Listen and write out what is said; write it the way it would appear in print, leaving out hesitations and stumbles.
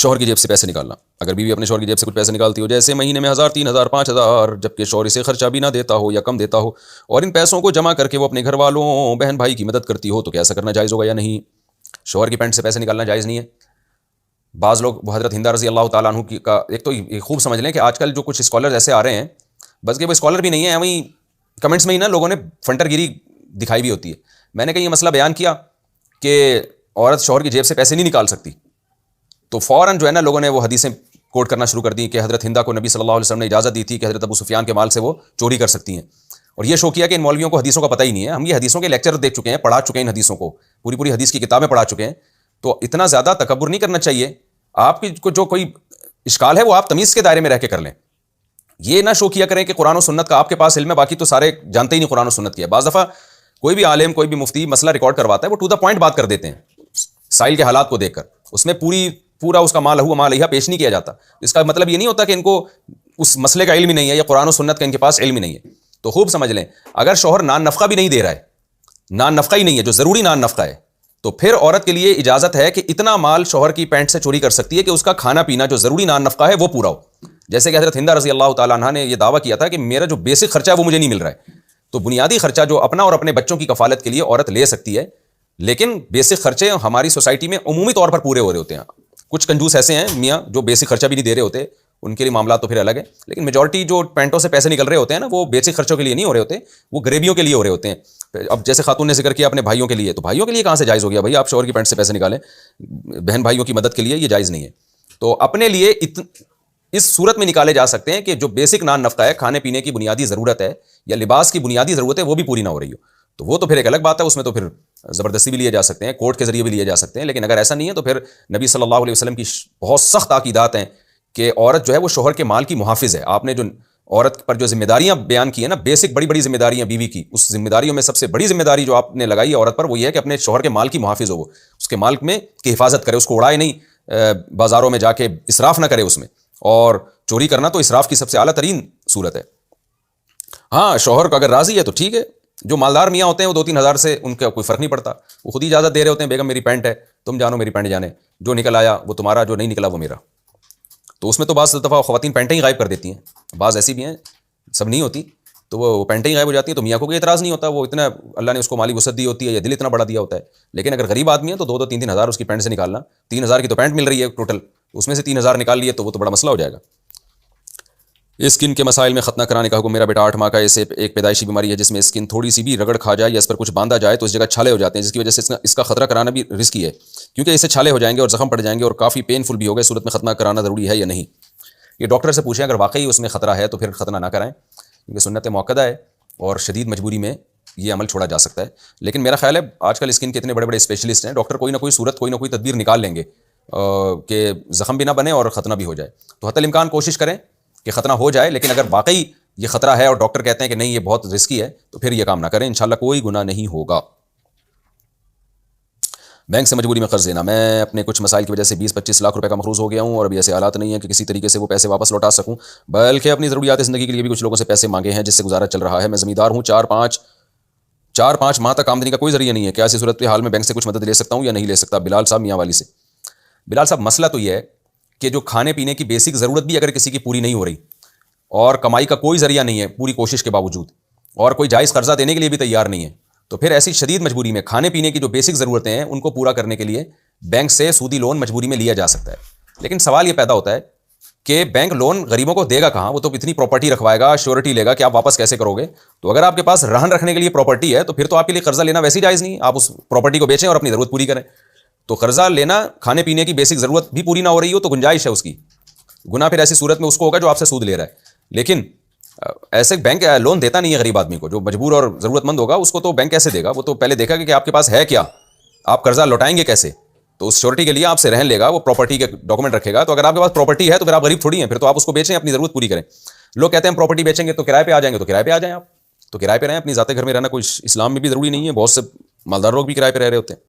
شوہر کی جیب سے پیسے نکالنا. اگر بیوی اپنے شوہر کی جیب سے کچھ پیسے نکالتی ہو، جیسے مہینے میں 1000 3000 5000، جبکہ شوہر اسے خرچہ بھی نہ دیتا ہو یا کم دیتا ہو، اور ان پیسوں کو جمع کر کے وہ اپنے گھر والوں بہن بھائی کی مدد کرتی ہو، تو کیا ایسا کرنا جائز ہوگا یا نہیں؟ شوہر کی پینٹ سے پیسے نکالنا جائز نہیں ہے. بعض لوگ حضرت ہندہ رضی اللہ تعالیٰ عنہ کی کا ایک تو خوب سمجھ لیں کہ آج کل جو کچھ اسکالرز ایسے آ رہے ہیں، بس کہ وہ اسکالر بھی نہیں ہیں، وہیں کمنٹس میں ہی نا لوگوں نے فنٹر گیری دکھائی بھی ہوتی ہے. میں نے کہیں یہ مسئلہ بیان کیا کہ عورت شوہر کی جیب سے پیسے نہیں نکال سکتی، تو فوراً جو ہے نا لوگوں نے وہ حدیثیں کوٹ کرنا شروع کر دی کہ حضرت ہندہ کو نبی صلی اللہ علیہ وسلم نے اجازت دی تھی کہ حضرت ابو سفیان کے مال سے وہ چوری کر سکتی ہیں، اور یہ شو کیا کہ ان مولویوں کو حدیثوں کا پتہ ہی نہیں ہے. ہم یہ حدیثوں کے لیکچر دیکھ چکے ہیں، پڑھا چکے ہیں، ان حدیثوں کو پوری حدیث کی کتابیں پڑھا چکے ہیں، تو اتنا زیادہ تکبر نہیں کرنا چاہیے. آپ کی جو کوئی اشکال ہے وہ آپ تمیز کے دائرے میں رہ کے کر لیں. یہ نہ شو کیا کریں کہ قرآن و سنت کا آپ کے پاس علم ہے، باقی تو سارے جانتے ہی نہیں قرآن و سنت کی ہے. بعض دفعہ کوئی بھی عالم، کوئی بھی مفتی مسئلہ ریکارڈ کرواتا ہے، وہ ٹو دا پوائنٹ بات کر دیتے ہیں سائل کے حالات کو دیکھ کر، اس میں پورا اس کا مال ہوا مال ہوا پیش نہیں کیا جاتا. اس کا مطلب یہ نہیں ہوتا کہ ان کو اس مسئلے کا علم ہی نہیں ہے یا قرآن و سنت کا ان کے پاس علم ہی نہیں ہے. تو خوب سمجھ لیں، اگر شوہر نان نفقہ بھی نہیں دے رہا ہے، نان نفقہ ہی نہیں ہے جو ضروری نان نفقہ ہے، تو پھر عورت کے لیے اجازت ہے کہ اتنا مال شوہر کی پینٹ سے چوری کر سکتی ہے کہ اس کا کھانا پینا جو ضروری نان نفقہ ہے وہ پورا ہو. جیسے کہ حضرت ہندہ رضی اللہ تعالیٰ عنہ نے یہ دعویٰ کیا تھا کہ میرا جو بیسک خرچہ ہے وہ مجھے نہیں مل رہا ہے، تو بنیادی خرچہ جو اپنا اور اپنے بچوں کی کفالت کے لیے عورت لے سکتی ہے، لیکن بیسک خرچے ہماری سوسائٹی میں عمومی طور پر پورے ہو رہے ہوتے ہیں. کچھ کنجوس ایسے ہیں میاں جو بیسک خرچہ بھی نہیں دے رہے ہوتے، ان کے لیے معاملات تو پھر الگ ہے، لیکن میجورٹی جو پینٹوں سے پیسے نکل رہے ہوتے ہیں نا، وہ بیسک خرچوں کے لیے نہیں ہو رہے ہوتے، وہ غریبیوں کے لیے ہو رہے ہوتے ہیں. اب جیسے خاتون نے ذکر کیا اپنے بھائیوں کے لیے، تو بھائیوں کے لیے کہاں سے جائز ہو گیا بھائی آپ شوہر کی پینٹ سے پیسے نکالیں؟ بہن بھائیوں کی مدد کے لیے یہ جائز نہیں ہے. تو اپنے لیے اس صورت میں نکالے جا سکتے ہیں کہ جو بیسک نان نفقہ ہے، کھانے پینے کی بنیادی ضرورت ہے یا لباس کی بنیادی ضرورت ہے، وہ بھی پوری نہ ہو رہی ہو، تو وہ تو پھر ایک الگ بات ہے، اس میں تو پھر زبردستی بھی لیے جا سکتے ہیں، کورٹ کے ذریعے بھی لیے جا سکتے ہیں. لیکن اگر ایسا نہیں ہے تو پھر نبی صلی اللہ علیہ وسلم کی بہت سخت تاکیدات ہیں کہ عورت جو ہے وہ شوہر کے مال کی محافظ ہے. آپ نے جو عورت پر جو ذمہ داریاں بیان کی ہیں نا، بیسک بڑی ذمہ داریاں بیوی کی، اس ذمہ داریوں میں سب سے بڑی ذمہ داری جو آپ نے لگائی ہے عورت پر، وہ یہ ہے کہ اپنے شوہر کے مال کی محافظ ہو، وہ اس کے مال میں کی حفاظت کرے، اس کو اڑائے نہیں، بازاروں میں جا کے اسراف نہ کرے اس میں. اور چوری کرنا تو اسراف کی سب سے اعلیٰ ترین صورت ہے. ہاں شوہر کو اگر راضی ہے تو ٹھیک ہے. جو مالدار میاں ہوتے ہیں وہ 2-3 ہزار سے ان کا کوئی فرق نہیں پڑتا، وہ خود ہی اجازت دے رہے ہوتے ہیں، بیگم میری پینٹ ہے، تم جانو میری پینٹ جانے، جو نکل آیا وہ تمہارا، جو نہیں نکلا وہ میرا. تو اس میں تو بعض دفعہ خواتین پینٹیں ہی غائب کر دیتی ہیں، بعض ایسی بھی ہیں، سب نہیں ہوتی، تو وہ پینٹیں ہی غائب ہو جاتی ہیں، تو میاں کو کوئی اعتراض نہیں ہوتا، وہ اتنا اللہ نے اس کو مالی وسعت دی ہوتی ہے یا دل اتنا بڑا دیا ہوتا ہے. لیکن اگر غریب آدمی ہے تو 2-3 ہزار اس کی پینٹ سے نکالنا، 3 ہزار کی تو پینٹ مل رہی ہے ٹوٹل، اس میں سے 3 ہزار نکال لیے تو وہ تو بڑا مسئلہ ہو جائے گا. اسکن کے مسائل میں ختنہ کرانے کا حکم. میرا بیٹا 8 ماہ کا، اسے ایک پیدائشی بیماری ہے جس میں اسکن تھوڑی سی بھی رگڑ کھا جائے یا اس پر کچھ باندھا جائے تو اس جگہ چھالے ہو جاتے ہیں، جس کی وجہ سے اس کا خطرہ کرانا بھی رسکی ہے، کیونکہ اسے چھالے ہو جائیں گے اور زخم پڑ جائیں گے اور کافی پینفل بھی ہوگا. صورت میں ختنہ کرانا ضروری ہے یا نہیں؟ یہ ڈاکٹر سے پوچھیں، اگر واقعی اس میں خطرہ ہے تو پھر ختنہ نہ کرائیں، کیونکہ سنت موقدہ ہے اور شدید مجبوری میں یہ عمل چھوڑا جا سکتا ہے. لیکن میرا خیال ہے آج کل اسکن کے اتنے بڑے اسپیشلسٹ ہیں، ڈاکٹر کوئی نہ کوئی صورت، کوئی نہ کوئی تدبیر نکال لیں گے کہ زخم بھی نہ بنے اور ختنہ بھی ہو جائے. تو حتی الامکان کوشش کریں کہ ختنہ ہو جائے، لیکن اگر واقعی یہ خطرہ ہے اور ڈاکٹر کہتے ہیں کہ نہیں یہ بہت رسکی ہے تو پھر یہ کام نہ کریں، انشاءاللہ کوئی گناہ نہیں ہوگا. بینک سے مجبوری میں قرض لینا. میں اپنے کچھ مسائل کی وجہ سے 20-25 لاکھ روپے کا مقروض ہو گیا ہوں اور ابھی ایسے حالات نہیں ہیں کہ کسی طریقے سے وہ پیسے واپس لوٹا سکوں، بلکہ اپنی ضروریات زندگی کے لیے بھی کچھ لوگوں سے پیسے مانگے ہیں جس سے گزارا چل رہا ہے. میں زمیندار ہوں، 4-5 ماہ تک آمدنی کا کوئی ذریعہ نہیں ہے. کیا ایسی صورت حال میں بینک سے کچھ مدد لے سکتا ہوں یا نہیں لے سکتا؟ بلال صاحب میاں والی سے. بلال صاحب مسئلہ تو یہ ہے کہ جو کھانے پینے کی بیسک ضرورت بھی اگر کسی کی پوری نہیں ہو رہی اور کمائی کا کوئی ذریعہ نہیں ہے پوری کوشش کے باوجود، اور کوئی جائز قرضہ دینے کے لیے بھی تیار نہیں ہے، تو پھر ایسی شدید مجبوری میں کھانے پینے کی جو بیسک ضرورتیں ہیں ان کو پورا کرنے کے لیے بینک سے سودی لون مجبوری میں لیا جا سکتا ہے. لیکن سوال یہ پیدا ہوتا ہے کہ بینک لون غریبوں کو دے گا کہاں؟ وہ تو اتنی پراپرٹی رکھوائے گا، شیورٹی لے گا کہ آپ واپس کیسے کرو گے؟ تو اگر آپ کے پاس رہن رکھنے کے لیے پراپرٹی ہے تو پھر تو آپ کے لیے قرضہ لینا ویسے ہی جائز نہیں، آپ اس پراپرٹی کو بیچیں اور اپنی ضرورت پوری کریں. تو قرضہ لینا کھانے پینے کی بیسک ضرورت بھی پوری نہ ہو رہی ہو تو گنجائش ہے اس کی، گناہ پھر ایسی صورت میں اس کو ہوگا جو آپ سے سود لے رہا ہے. لیکن ایسے بینک لون دیتا نہیں ہے غریب آدمی کو، جو مجبور اور ضرورت مند ہوگا اس کو تو بینک کیسے دے گا؟ وہ تو پہلے دیکھا کہ آپ کے پاس ہے کیا، آپ قرضہ لوٹائیں گے کیسے، تو اس شیورٹی کے لیے آپ سے رہن لے گا، وہ پراپرٹی کے ڈاکومنٹ رکھے گا. تو اگر آپ کے پاس پراپرٹی ہے تو پھر آپ غریب تھوڑی ہیں، پھر تو آپ اس کو بیچیں، اپنی ضرورت پوری کریں. لوگ کہتے ہیں ہم پراپرٹی بیچیں گے تو کرائے پہ آ جائیں گے، تو کرائے پہ آ جائیں، آپ تو کرائے پہ رہیں، اپنی ذاتی گھر میں رہنا کوئی اسلام میں بھی ضروری نہیں ہے، بہت سے مالدار لوگ بھی کرائے پہ رہ رہے ہوتے ہیں.